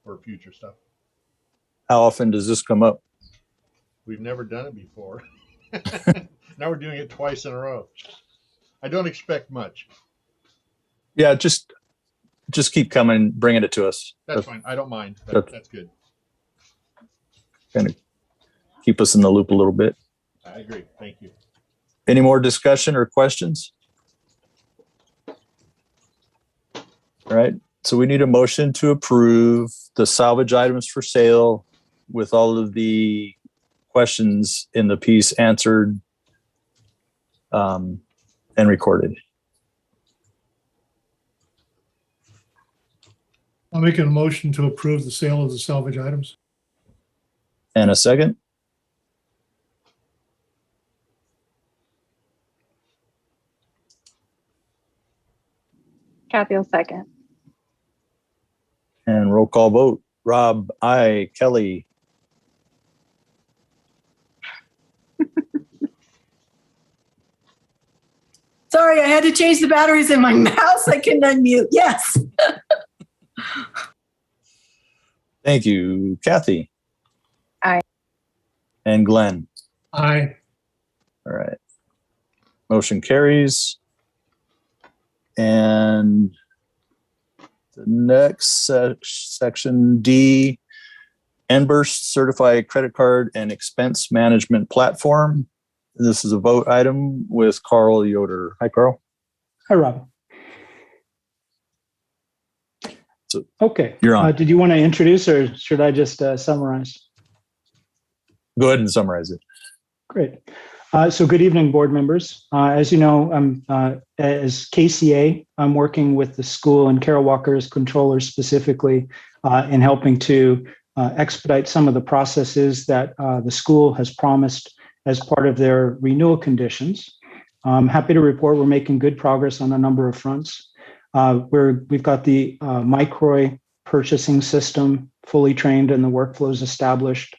or future stuff? How often does this come up? We've never done it before. Now we're doing it twice in a row. I don't expect much. Yeah, just keep coming, bringing it to us. That's fine. I don't mind. That's good. Kind of keep us in the loop a little bit. I agree. Thank you. Any more discussion or questions? All right. So we need a motion to approve the salvage items for sale with all of the questions in the piece answered and recorded. I'll make a motion to approve the sale of the salvage items. And a second? Kathy will second. And roll call vote. Rob, aye. Kelly. Sorry, I had to change the batteries in my mouse. I couldn't unmute. Yes. Thank you. Kathy. Aye. And Glenn. Aye. All right. Motion carries. And The next section D, Enburst Certified Credit Card and Expense Management Platform. This is a vote item with Carl Yoder. Hi, Carl. Hi, Rob. So, okay. You're on. Did you want to introduce or should I just summarize? Go ahead and summarize it. Great. So good evening, board members. As you know, I'm as KCA, I'm working with the school and Carol Walker as controller specifically in helping to expedite some of the processes that the school has promised as part of their renewal conditions. I'm happy to report we're making good progress on a number of fronts. We've got the micro purchasing system fully trained and the workflows established.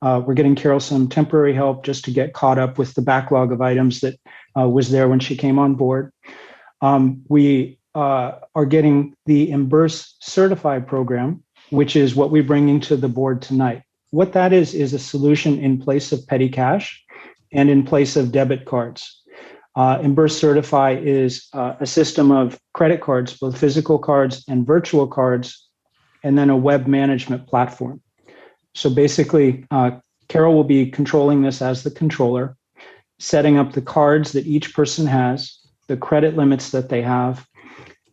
We're getting Carol some temporary help just to get caught up with the backlog of items that was there when she came on board. We are getting the Emburse Certified program, which is what we're bringing to the board tonight. What that is a solution in place of petty cash and in place of debit cards. Emburse Certify is a system of credit cards, both physical cards and virtual cards, and then a web management platform. So basically, Carol will be controlling this as the controller, setting up the cards that each person has, the credit limits that they have,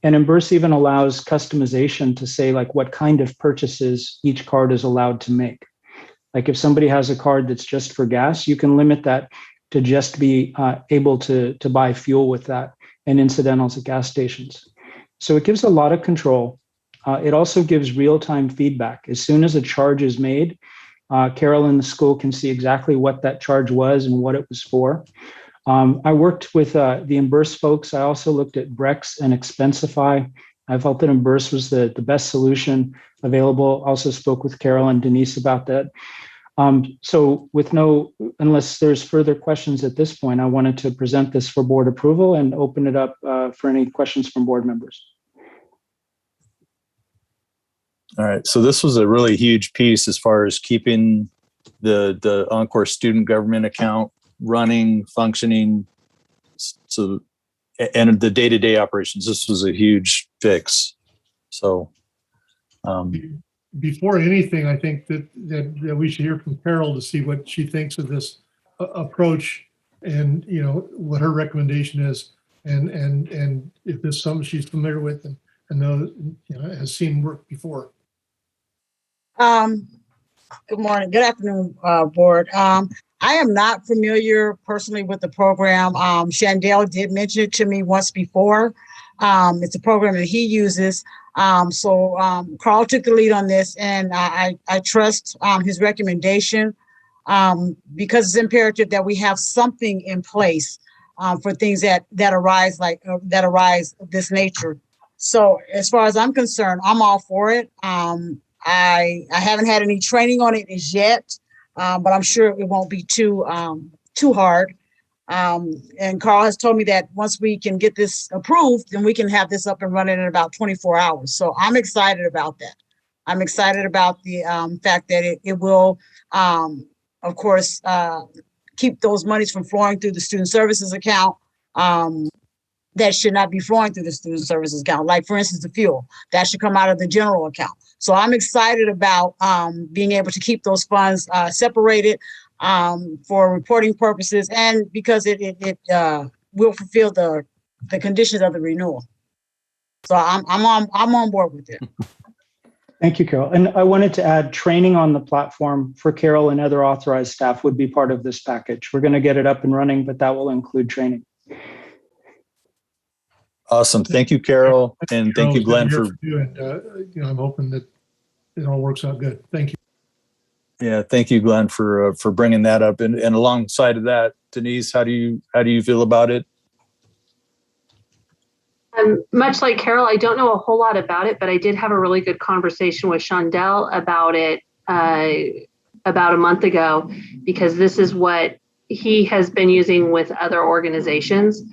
and Emburse even allows customization to say like what kind of purchases each card is allowed to make. Like if somebody has a card that's just for gas, you can limit that to just be able to buy fuel with that and incidentals at gas stations. So it gives a lot of control. It also gives real-time feedback. As soon as a charge is made, Carol and the school can see exactly what that charge was and what it was for. I worked with the Emburse folks. I also looked at Brex and Expensify. I felt that Emburse was the best solution available. Also spoke with Carol and Denise about that. So unless there's further questions at this point, I wanted to present this for board approval and open it up for any questions from board members. All right. So this was a really huge piece as far as keeping the Encore student government account running, functioning. So, and the day-to-day operations, this was a huge fix. So, before anything, I think that we should hear from Carol to see what she thinks of this approach, and what her recommendation is, and if this is something she's familiar with and knows, has seen work before. Good morning, good afternoon, board. I am not familiar personally with the program. Shandell did mention it to me once before. It's a program that he uses. So Carl took the lead on this, and I trust his recommendation because it's imperative that we have something in place for things that arise of this nature. So as far as I'm concerned, I'm all for it. I haven't had any training on it as yet, but I'm sure it won't be too hard. And Carl has told me that once we can get this approved, then we can have this up and running in about 24 hours. So I'm excited about that. I'm excited about the fact that it will, of course, keep those monies from flowing through the student services account that should not be flowing through the student services account. Like, for instance, the fuel, that should come out of the general account. So I'm excited about being able to keep those funds separated for reporting purposes, and because it will fulfill the conditions of the renewal. So I'm on board with it. Thank you, Carol. And I wanted to add training on the platform for Carol and other authorized staff would be part of this package. We're going to get it up and running, but that will include training. Awesome. Thank you, Carol. And thank you, Glenn, for I'm hoping that it all works out good. Thank you. Yeah, thank you, Glenn, for bringing that up. And alongside of that, Denise, how do you feel about it? Much like Carol, I don't know a whole lot about it, but I did have a really good conversation with Shandell about it about a month ago, because this is what he has been using with other organizations,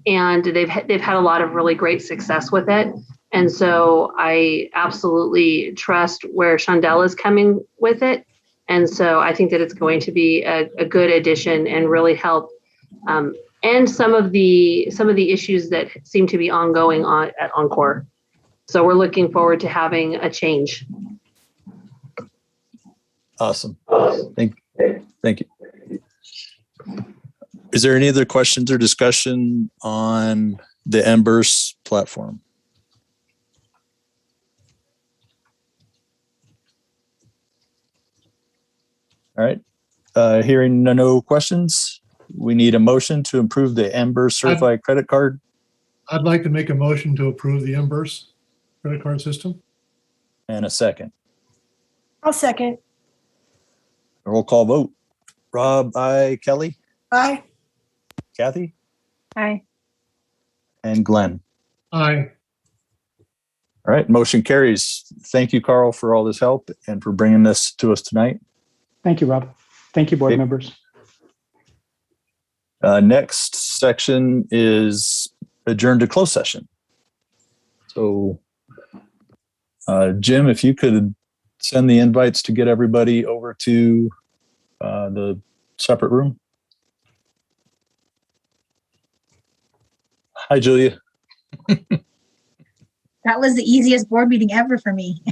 and they've had a lot of really great success with it. And so I absolutely trust where Shandell is coming with it. And so I think that it's going to be a good addition and really help end some of the issues that seem to be ongoing at Encore. So we're looking forward to having a change. Awesome. Thank you. Is there any other questions or discussion on the Embers platform? All right. Hearing no questions, we need a motion to approve the Embers certified credit card. I'd like to make a motion to approve the Embers credit card system. And a second. I'll second. Roll call vote. Rob, aye. Kelly? Aye. Kathy? Aye. And Glenn? Aye. All right, motion carries. Thank you, Carl, for all this help and for bringing this to us tonight. Thank you, Rob. Thank you, board members. Next section is adjourned to closed session. So, Jim, if you could send the invites to get everybody over to the separate room. Hi, Julia. That was the easiest board meeting ever for me.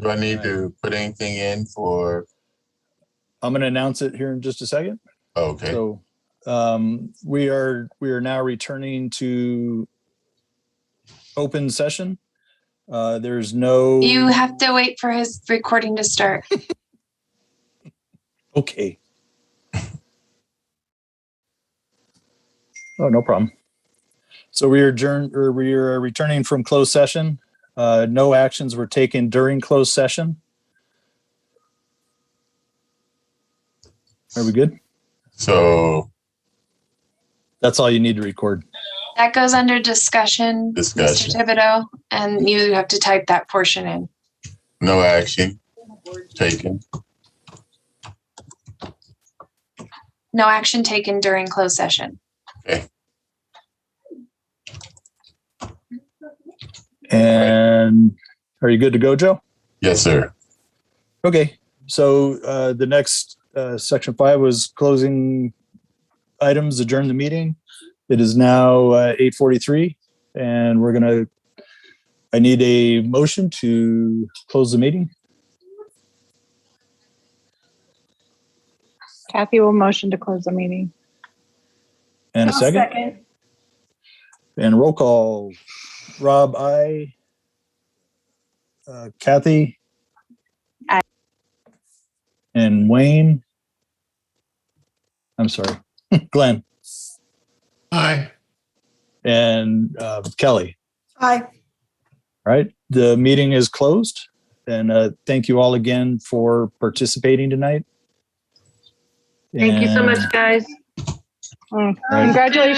Do I need to put anything in for? I'm going to announce it here in just a second. Okay. So we are now returning to open session. There's no. You have to wait for his recording to start. Okay. Oh, no problem. So we are returning from closed session. No actions were taken during closed session. Are we good? So that's all you need to record. That goes under discussion, Mr. Thibodeau, and you have to type that portion in. No action taken. No action taken during closed session. Okay. And are you good to go, Joe? Yes, sir. Okay. So the next section 5 was closing items, adjourn the meeting. It is now 8:43, and I need a motion to close the meeting. Kathy will motion to close the meeting. And a second. And roll call. Rob, aye. Kathy? Aye. And Wayne? I'm sorry. Glenn? Aye. And Kelly? Aye. All right. The meeting is closed. And thank you all again for participating tonight. Thank you so much, guys. Congratulations.